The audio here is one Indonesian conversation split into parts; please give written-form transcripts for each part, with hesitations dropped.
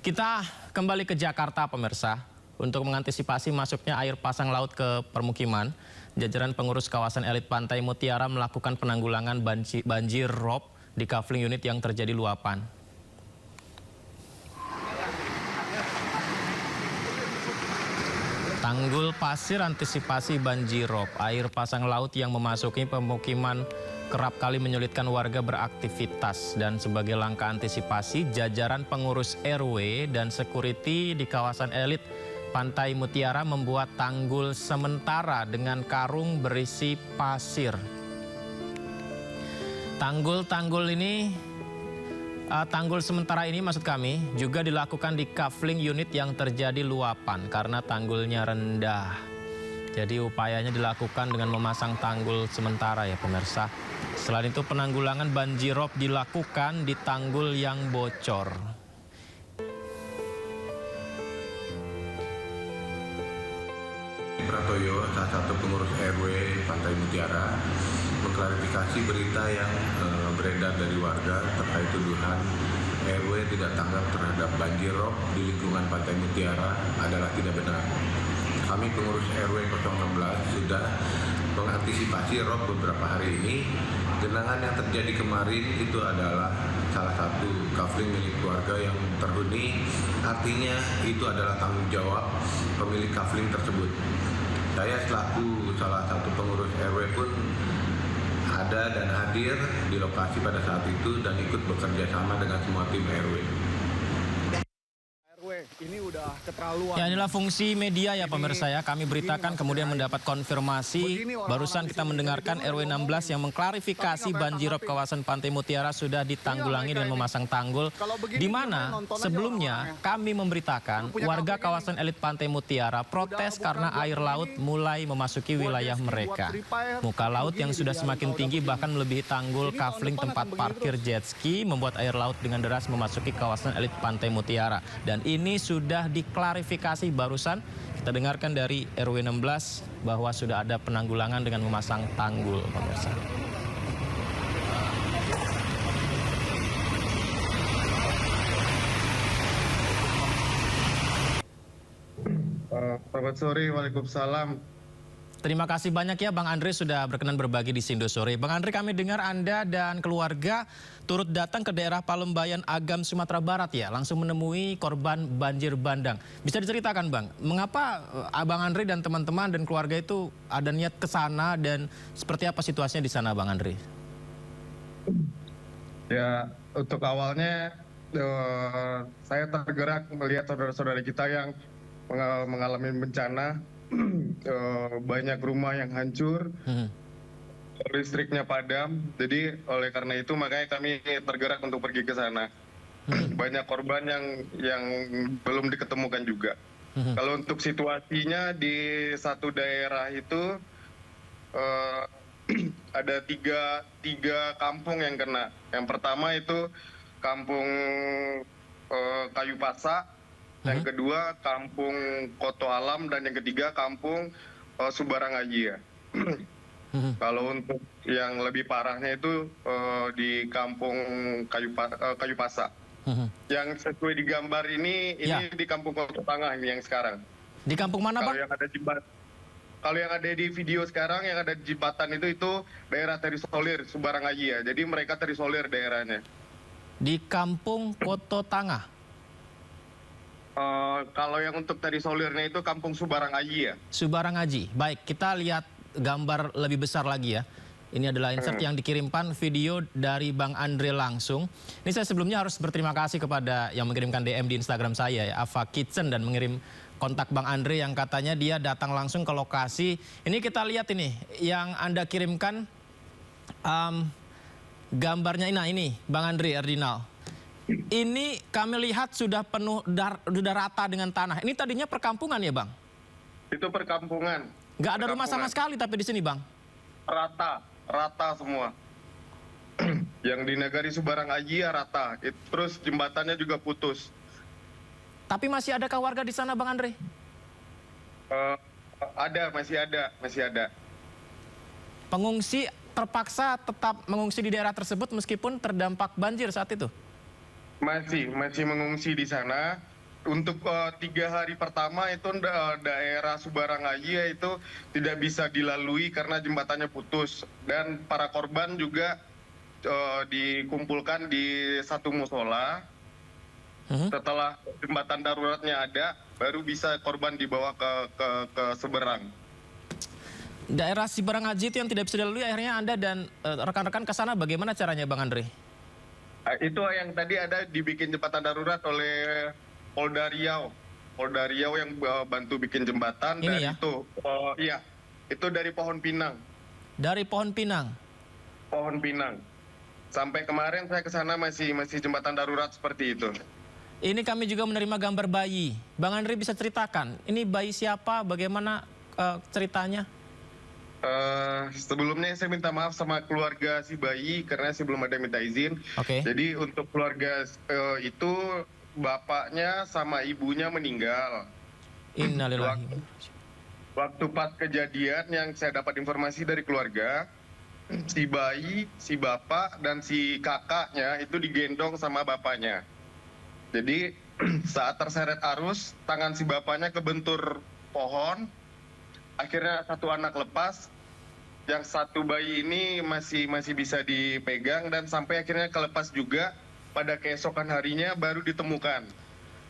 Kita kembali ke Jakarta, pemirsa. Untuk mengantisipasi masuknya air pasang laut ke permukiman, jajaran pengurus kawasan elit Pantai Mutiara melakukan penanggulangan banjir rob di kafling unit yang terjadi luapan. Tanggul pasir antisipasi banjir rob. Air pasang laut yang memasuki pemukiman kerap kali menyulitkan warga beraktivitas. Dan sebagai langkah antisipasi, jajaran pengurus RW dan security di kawasan elit Pantai Mutiara membuat tanggul sementara dengan karung berisi pasir. Tanggul sementara ini maksud kami juga dilakukan di kafling unit yang terjadi luapan karena tanggulnya rendah. Jadi upayanya dilakukan dengan memasang tanggul sementara ya pemirsa. Selain itu penanggulangan banjirop dilakukan di tanggul yang bocor. Pratoyo, salah satu pengurus RW Pantai Mutiara, mengklarifikasi berita yang beredar dari warga terkait tuduhan RW tidak tanggap terhadap banjir rob di lingkungan Pantai Mutiara adalah tidak benar. Kami pengurus RW 016 sudah mengantisipasi rob beberapa hari ini. Genangan yang terjadi kemarin itu adalah salah satu kafling milik keluarga yang terhuni, artinya itu adalah tanggung jawab pemilik kafling tersebut. Saya selaku salah satu pengurus RW pun ada dan hadir di lokasi pada saat itu dan ikut bekerja sama dengan semua tim RW. Ini udah keterlaluan. Ya, inilah fungsi media ya pemirsa ya. Kami beritakan kemudian mendapat konfirmasi. Barusan kita mendengarkan RW 16 yang mengklarifikasi banjirop kawasan Pantai Mutiara sudah ditanggulangi dengan memasang tanggul. Di mana sebelumnya kami memberitakan warga kawasan elit Pantai Mutiara protes karena air laut mulai memasuki wilayah mereka. Muka laut yang sudah semakin tinggi bahkan melebihi tanggul kafling tempat parkir jet ski membuat air laut dengan deras memasuki kawasan elit Pantai Mutiara. Dan ini sudah diklarifikasi barusan. Kita dengarkan dari RW 16 bahwa sudah ada penanggulangan dengan memasang tanggul, pemirsa. Selamat sore, waalaikumsalam. Terima kasih banyak ya Bang Andre sudah berkenan berbagi di Sindo Sore. Bang Andre, kami dengar Anda dan keluarga turut datang ke daerah Palembayan Agam, Sumatera Barat ya, langsung menemui korban banjir bandang. Bisa diceritakan Bang, mengapa Bang Andre dan teman-teman dan keluarga itu ada niat ke sana dan seperti apa situasinya di sana Bang Andre? Ya, untuk awalnya saya tergerak melihat saudara-saudara kita yang mengalami bencana. Banyak rumah yang hancur, listriknya padam, jadi oleh karena itu makanya kami tergerak untuk pergi ke sana. Banyak korban yang belum diketemukan juga. Kalau untuk situasinya di satu daerah itu ada tiga kampung yang kena. Yang pertama itu kampung Kayu Pasak, yang kedua kampung Koto Alam, dan yang ketiga kampung Subarangaji ya. Kalau untuk yang lebih parahnya itu di kampung Kayu Pasak. Yang sesuai di gambar ini di kampung Koto Tangah ini yang sekarang. Di kampung mana Bang? Kalau yang ada di video sekarang yang ada di jembatan itu daerah terisolir Subarangaji ya. Jadi mereka terisolir daerahnya. Di kampung Koto Tangah. Kalau yang untuk terisolirnya itu kampung Subarangaji ya. Subarangaji. Baik, kita lihat gambar lebih besar lagi ya. Ini adalah insert yang dikirimkan video dari Bang Andre langsung. Ini saya sebelumnya harus berterima kasih kepada yang mengirimkan DM di Instagram saya ya, Ava Kitchen, dan mengirim kontak Bang Andre yang katanya dia datang langsung ke lokasi. Ini kita lihat ini yang Anda kirimkan gambarnya. Nah ini Bang Andre Erdinal. Ini kami lihat sudah penuh, sudah rata dengan tanah. Ini tadinya perkampungan ya Bang? Itu perkampungan. Nggak ada rumah sama sekali tapi di sini Bang? Rata semua. Yang di Nagari Subarangaji ya rata. Terus jembatannya juga putus. Tapi masih adakah warga di sana Bang Andre? Masih ada. Pengungsi terpaksa tetap mengungsi di daerah tersebut meskipun terdampak banjir saat itu? Masih mengungsi di sana. untuk 3 hari pertama itu daerah Subarangaya itu tidak bisa dilalui karena jembatannya putus, dan para korban juga dikumpulkan di satu musola. Setelah jembatan daruratnya ada, baru bisa korban dibawa ke Seberang. Daerah Sibaranghaji itu yang tidak bisa dilalui, akhirnya Anda dan rekan-rekan ke sana bagaimana caranya Bang Andre? Itu yang tadi ada dibikin jembatan darurat oleh Polda Riau. Polda Riau yang bantu bikin jembatan. Ini dan ya? itu iya, itu dari Pohon Pinang. Dari Pohon Pinang? Pohon Pinang. Sampai kemarin saya ke sana masih jembatan darurat seperti itu. Ini kami juga menerima gambar bayi. Bang Andre bisa ceritakan, ini bayi siapa, bagaimana ceritanya? Sebelumnya saya minta maaf sama keluarga si bayi karena saya belum ada minta izin. Oke. Jadi untuk keluarga itu bapaknya sama ibunya meninggal. Innalillahi. Waktu pas kejadian yang saya dapat informasi dari keluarga, si bayi, si bapak, dan si kakaknya itu digendong sama bapaknya. Jadi saat terseret arus, tangan si bapaknya kebentur pohon, akhirnya satu anak lepas, yang satu bayi ini masih bisa dipegang, dan sampai akhirnya kelepas juga. Pada keesokan harinya baru ditemukan.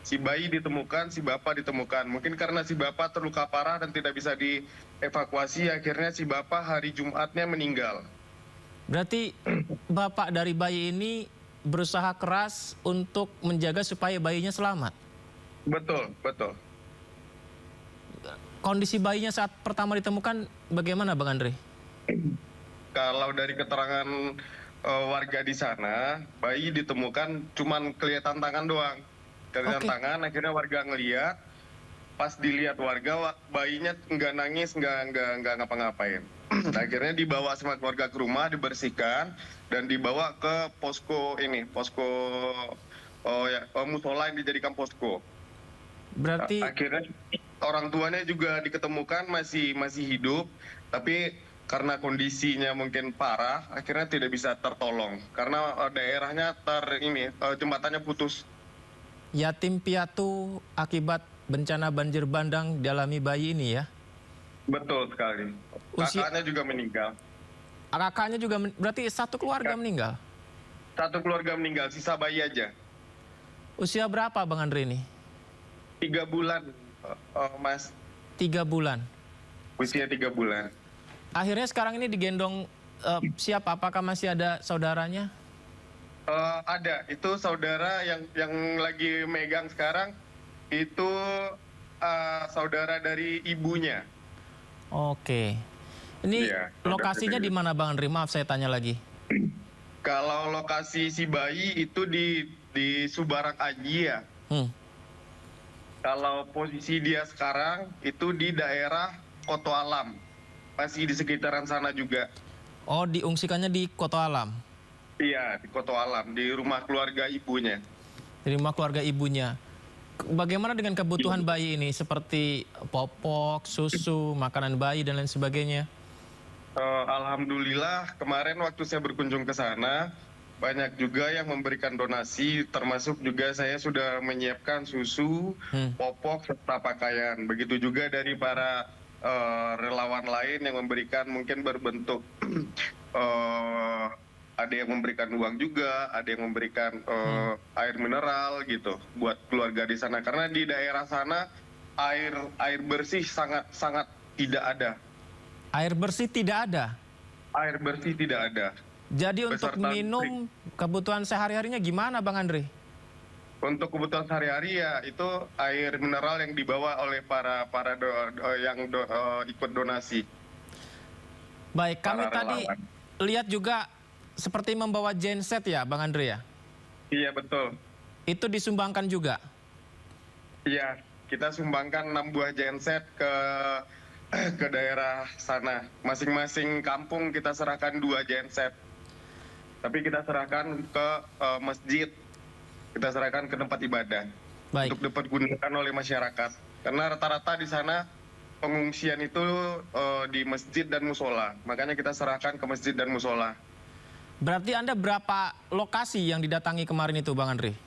Si bayi ditemukan, si bapak ditemukan. Mungkin karena si bapak terluka parah dan tidak bisa dievakuasi, akhirnya si bapak hari Jumatnya meninggal. Berarti bapak dari bayi ini berusaha keras untuk menjaga supaya bayinya selamat? Betul, betul. Kondisi bayinya saat pertama ditemukan bagaimana Bang Andre? Kalau dari keterangan warga di sana, bayi ditemukan cuman kelihatan tangan doang. Kelihatan tangan, akhirnya warga ngeliat. Pas dilihat warga, bayinya nggak nangis, nggak ngapa-ngapain. Akhirnya dibawa sama keluarga ke rumah, dibersihkan, dan dibawa ke posko musola yang dijadikan posko. Berarti Akhirnya orang tuanya juga diketemukan masih hidup, tapi karena kondisinya mungkin parah, akhirnya tidak bisa tertolong karena daerahnya jembatannya putus. yatim piatu akibat bencana banjir bandang dialami bayi ini ya? Betul sekali. Kakaknya juga meninggal. Kakaknya juga berarti satu keluarga meninggal? Satu keluarga meninggal, sisa bayi aja. Usia berapa Bang Andre ini? 3 bulan, Mas. 3 bulan. Usia 3 bulan. Akhirnya sekarang ini digendong siapa? Apakah masih ada saudaranya? Ada, itu saudara yang lagi megang sekarang, itu saudara dari ibunya. Oke. Ini Iya, lokasinya saudara di mana Bang Andre? Maaf saya tanya lagi. Kalau lokasi si bayi itu di Subaranghaji. Kalau posisi dia sekarang itu di daerah Koto Alam. Masih di sekitaran sana juga. Oh, diungsikannya di Koto Alam? Iya, di Koto Alam, di rumah keluarga ibunya. Di rumah keluarga ibunya. Bagaimana dengan kebutuhan bayi ini? Seperti popok, susu, makanan bayi, dan lain sebagainya? Alhamdulillah, kemarin waktu saya berkunjung ke sana, banyak juga yang memberikan donasi, termasuk juga saya sudah menyiapkan susu, popok, serta pakaian. Begitu juga dari para relawan lain yang memberikan mungkin berbentuk ada yang memberikan uang juga, ada yang memberikan air mineral gitu buat keluarga di sana, karena di daerah sana air bersih sangat tidak ada. Air bersih tidak ada? Air bersih tidak ada. Jadi untuk minum kebutuhan sehari-harinya gimana Bang Andre? Untuk kebutuhan sehari-hari ya itu air mineral yang dibawa oleh para yang ikut donasi. Baik, kami Para tadi relawan. lihat juga seperti membawa genset ya Bang Andre ya? Iya betul. Itu disumbangkan juga? Iya, kita sumbangkan 6 buah genset ke daerah sana. Masing-masing kampung kita serahkan 2 genset. Tapi kita serahkan ke masjid. Kita serahkan ke tempat ibadah. Baik. Untuk dapat digunakan oleh masyarakat. Karena rata-rata di sana pengungsian itu di masjid dan musola. Makanya kita serahkan ke masjid dan musola. Berarti Anda berapa lokasi yang didatangi kemarin itu Bang Andre?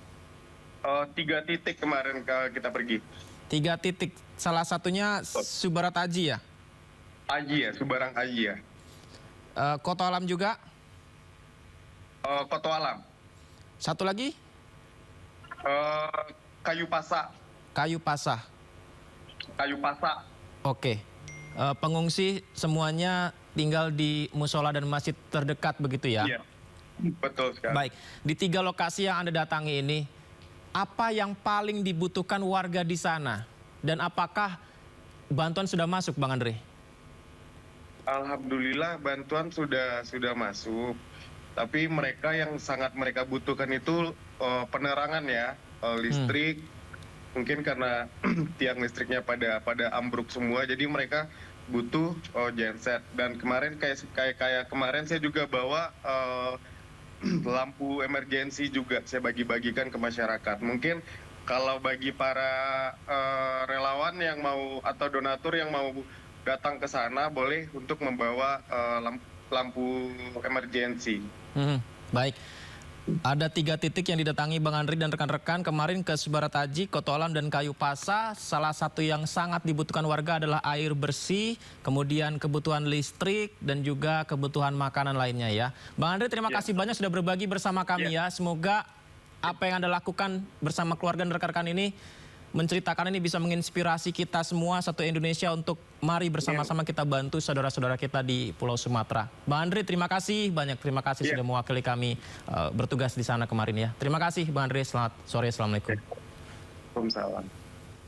3 titik kemarin kita pergi. 3 titik, salah satunya Subarat Aji ya? Aji ya, Subarang Aji ya. Koto Alam juga? Koto Alam. Satu lagi? Kayu Pasa. Kayu Pasah. Kayu Pasa. Oke. Pengungsi semuanya tinggal di musola dan masjid terdekat begitu ya? Iya, betul sekali. Baik, di 3 lokasi yang Anda datangi ini, apa yang paling dibutuhkan warga di sana? Dan apakah bantuan sudah masuk, Bang Andre? Alhamdulillah bantuan sudah masuk. Tapi mereka yang sangat mereka butuhkan itu penerangan ya, listrik. Mungkin karena tiang listriknya pada ambruk semua, jadi mereka butuh genset. Dan kemarin kayak kemarin saya juga bawa lampu emergensi juga saya bagi-bagikan ke masyarakat. Mungkin kalau bagi para relawan yang mau atau donatur yang mau datang ke sana boleh untuk membawa lampu emergensi. Baik. Ada 3 titik yang didatangi Bang Andri dan rekan-rekan kemarin ke Subarat Aji, Koto Alam, dan Kayu Pasa. Salah satu yang sangat dibutuhkan warga adalah air bersih, kemudian kebutuhan listrik, dan juga kebutuhan makanan lainnya ya. Bang Andri, terima kasih banyak sudah berbagi bersama kami ya. Semoga apa yang Anda lakukan bersama keluarga dan rekan-rekan ini menceritakan ini bisa menginspirasi kita semua satu Indonesia untuk mari bersama-sama kita bantu saudara-saudara kita di Pulau Sumatera. Bang Andri, terima kasih banyak, terima kasih sudah mewakili kami bertugas di sana kemarin ya. Terima kasih Bang Andri, selamat sore, assalamualaikum. Waalaikumsalam.